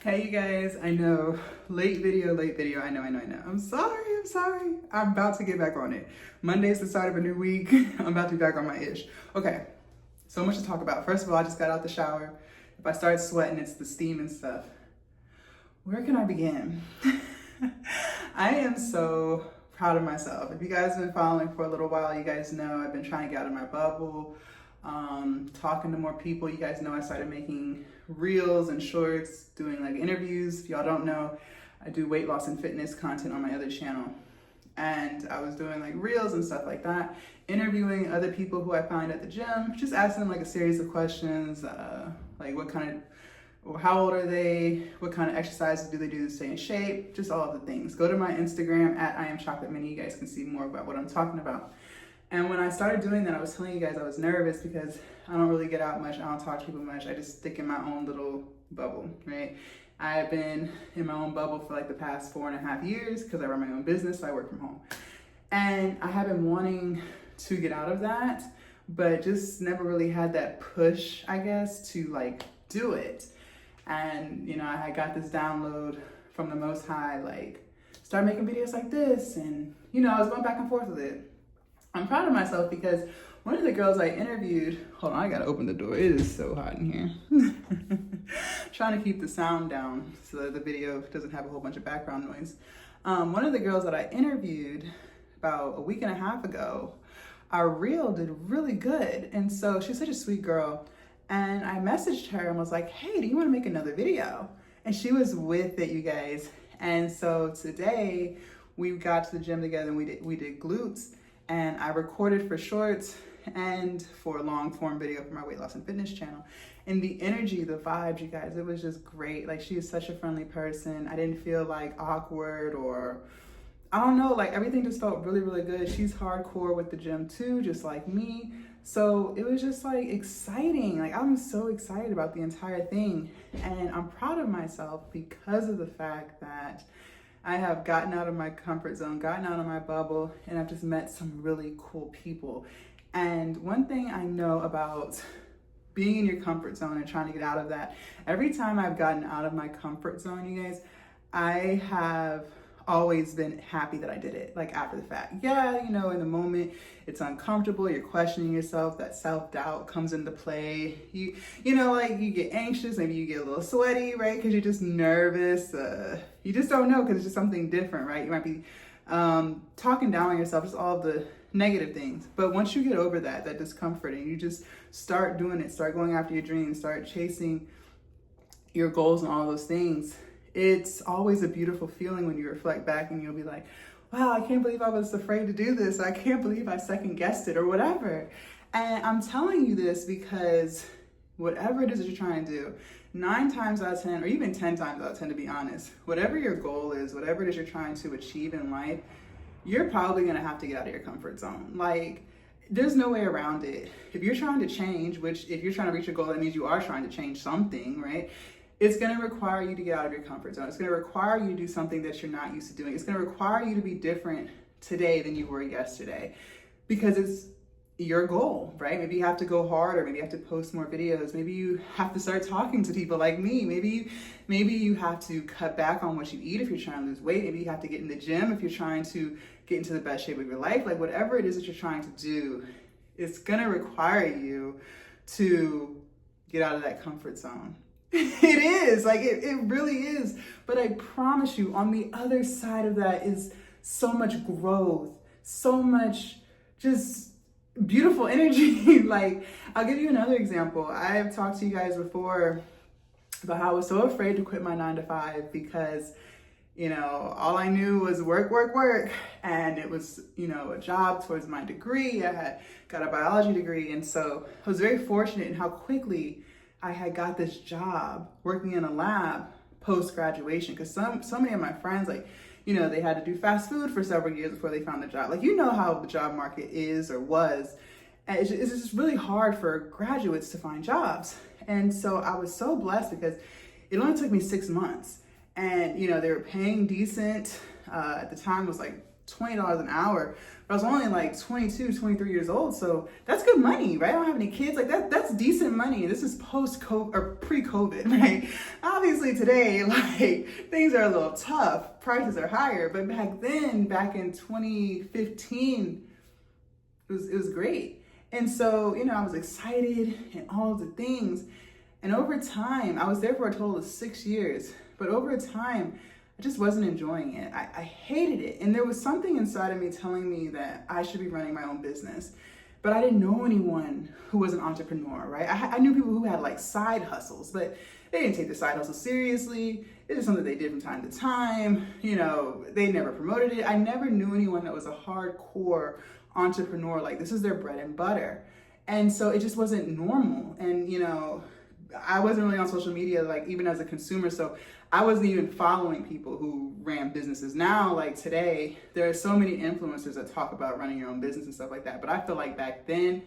Hey you guys, I know, late video, I know. I'm sorry. I'm about to get back on it. Monday's the start of a new week. I'm about to be back on my ish. Okay, so much to talk about. First of all, I just got out the shower. If I start sweating, it's the steam and stuff. Where can I begin? I am so proud of myself. If you guys have been following for a little while, you guys know I've been trying to get out of my bubble, talking to more people. You guys know I started making reels and shorts, doing like interviews. If y'all don't know, I do weight loss and fitness content on my other channel. And I was doing like reels and stuff like that, interviewing other people who I found at the gym, just asking them like a series of questions, like how old are they? What kind of exercises do they do to stay in shape? Just all of the things. Go to my Instagram at IamChocolateMini. You guys can see more about what I'm talking about. And when I started doing that, I was telling you guys I was nervous because I don't really get out much. I don't talk to people much. I just stick in my own little bubble, right? I've been in my own bubble for like the past 4.5 years because I run my own business, so I work from home. And I have been wanting to get out of that, but just never really had that push, I guess, to like do it. And, you know, I got this download from the Most High, like, start making videos like this. And, you know, I was going back and forth with it. I'm proud of myself because one of the girls I interviewed, hold on, I gotta open the door. It is so hot in here. Trying to keep the sound down so that the video doesn't have a whole bunch of background noise. One of the girls that I interviewed about a week and a half ago, our reel did really good. And so she's such a sweet girl. And I messaged her and was like, hey, do you want to make another video? And she was with it, you guys. And so today we got to the gym together and we did glutes, and I recorded for shorts and for a long form video for my weight loss and fitness channel. And the energy, the vibes, you guys, it was just great. Like, she is such a friendly person. I didn't feel like awkward or, I don't know, like everything just felt really, really good. She's hardcore with the gym too, just like me. So it was just like exciting. Like, I'm so excited about the entire thing. And I'm proud of myself because of the fact that I have gotten out of my comfort zone, gotten out of my bubble, and I've just met some really cool people. And one thing I know about being in your comfort zone and trying to get out of that, every time I've gotten out of my comfort zone, you guys, I have always been happy that I did it, like after the fact. Yeah, you know, in the moment, it's uncomfortable, you're questioning yourself, that self-doubt comes into play. You know, like you get anxious, maybe you get a little sweaty, right? Because you're just nervous. You just don't know because it's just something different, right? You might be talking down on yourself, just all the negative things. But once you get over that discomfort, and you just start doing it, start going after your dreams, start chasing your goals and all those things, it's always a beautiful feeling when you reflect back and you'll be like, wow, I can't believe I was afraid to do this. I can't believe I second guessed it or whatever. And I'm telling you this because whatever it is that you're trying to do, 9 times out of 10, or even 10 times out of 10, to be honest, whatever your goal is, whatever it is you're trying to achieve in life, you're probably gonna have to get out of your comfort zone. Like, there's no way around it. If you're trying to change, which if you're trying to reach a goal, that means you are trying to change something, right? It's going to require you to get out of your comfort zone. It's going to require you to do something that you're not used to doing. It's going to require you to be different today than you were yesterday because it's your goal, right? Maybe you have to go harder. Maybe you have to post more videos. Maybe you have to start talking to people like me. Maybe you have to cut back on what you eat if you're trying to lose weight. Maybe you have to get in the gym if you're trying to get into the best shape of your life. Like, whatever it is that you're trying to do, it's going to require you to get out of that comfort zone. It is, like, it really is. But I promise you, on the other side of that is so much growth, so much just beautiful energy. Like, I'll give you another example. I have talked to you guys before about how I was so afraid to quit my 9-to-5 because, you know, all I knew was work. And it was, you know, a job towards my degree. I had got a biology degree. And so I was very fortunate in how quickly I had got this job working in a lab post-graduation, because so many of my friends, like, you know, they had to do fast food for several years before they found a job. Like, you know how the job market is or was. And it's just really hard for graduates to find jobs. And so I was so blessed because it only took me 6 months. And, you know, they were paying decent. At the time, it was like $20 an hour, but I was only like 22, 23 years old. So that's good money, right? I don't have any kids. Like that's decent money. This is post-COVID or pre-COVID, right? Obviously today, like things are a little tough. Prices are higher, but back then, back in 2015, it was great. And so, you know, I was excited and all of the things. And over time, I was there for a total of 6 years, but over time, I just wasn't enjoying it. I hated it. And there was something inside of me telling me that I should be running my own business. But I didn't know anyone who was an entrepreneur, right? I knew people who had like side hustles, but they didn't take the side hustle seriously. It was something they did from time to time. You know, they never promoted it. I never knew anyone that was a hardcore entrepreneur, like this is their bread and butter. And so it just wasn't normal. And, you know, I wasn't really on social media, like even as a consumer. So I wasn't even following people who ran businesses. Now, like today, there are so many influencers that talk about running your own business and stuff like that. But I feel like back then,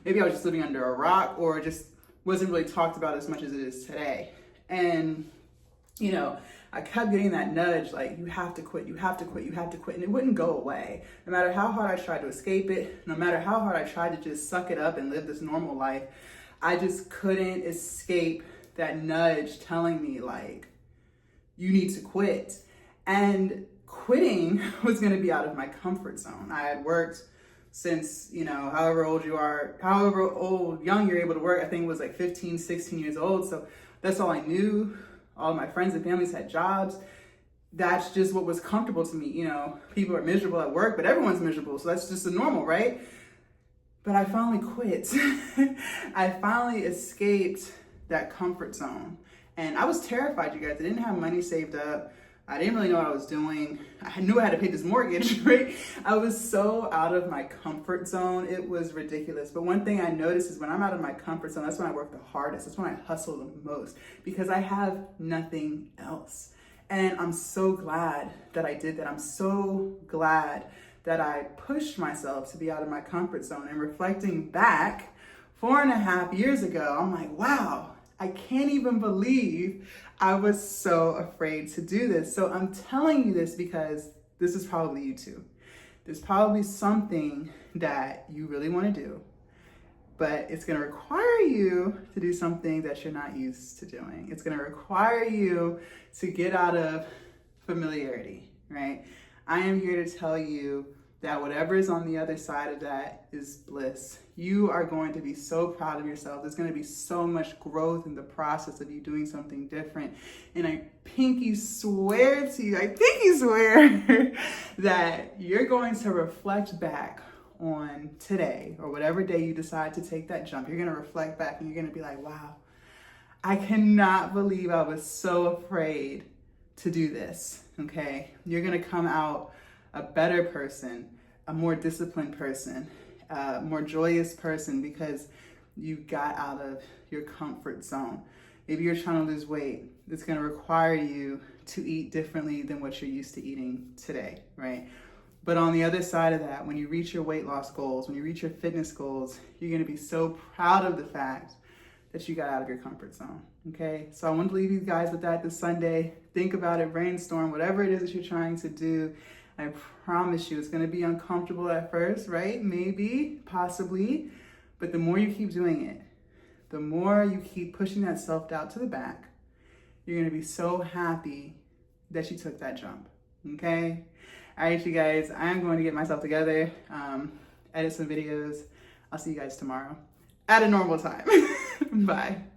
maybe I was just living under a rock or just wasn't really talked about as much as it is today. And, you know, I kept getting that nudge, like, you have to quit, you have to quit, you have to quit. And it wouldn't go away. No matter how hard I tried to escape it, no matter how hard I tried to just suck it up and live this normal life, I just couldn't escape that nudge telling me, like, you need to quit. And quitting was going to be out of my comfort zone. I had worked since, you know, however old young you're able to work. I think it was like 15, 16 years old. So that's all I knew. All of my friends and families had jobs. That's just what was comfortable to me. You know, people are miserable at work, but everyone's miserable. So that's just the normal, right? But I finally quit. I finally escaped that comfort zone. And I was terrified, you guys. I didn't have money saved up. I didn't really know what I was doing. I knew I had to pay this mortgage, right? I was so out of my comfort zone. It was ridiculous. But one thing I noticed is when I'm out of my comfort zone, that's when I work the hardest. That's when I hustle the most because I have nothing else. And I'm so glad that I did that. I'm so glad that I pushed myself to be out of my comfort zone. And reflecting back 4.5 years ago, I'm like, wow, I can't even believe I was so afraid to do this. So I'm telling you this because this is probably you too. There's probably something that you really want to do, but it's going to require you to do something that you're not used to doing. It's going to require you to get out of familiarity, right? I am here to tell you that whatever is on the other side of that is bliss. You are going to be so proud of yourself. There's going to be so much growth in the process of you doing something different. And I pinky swear to you, that you're going to reflect back on today or whatever day you decide to take that jump. You're going to reflect back and you're going to be like, wow, I cannot believe I was so afraid to do this, okay? You're going to come out a better person, a more disciplined person, a more joyous person because you got out of your comfort zone. Maybe you're trying to lose weight. It's going to require you to eat differently than what you're used to eating today, right? But on the other side of that, when you reach your weight loss goals, when you reach your fitness goals, you're going to be so proud of the fact that you got out of your comfort zone, okay? So I want to leave you guys with that this Sunday. Think about it, brainstorm, whatever it is that you're trying to do. I promise you it's going to be uncomfortable at first, right? Maybe, possibly. But the more you keep doing it, the more you keep pushing that self-doubt to the back, you're going to be so happy that you took that jump, okay? All right, you guys, I'm going to get myself together, edit some videos. I'll see you guys tomorrow at a normal time. Bye.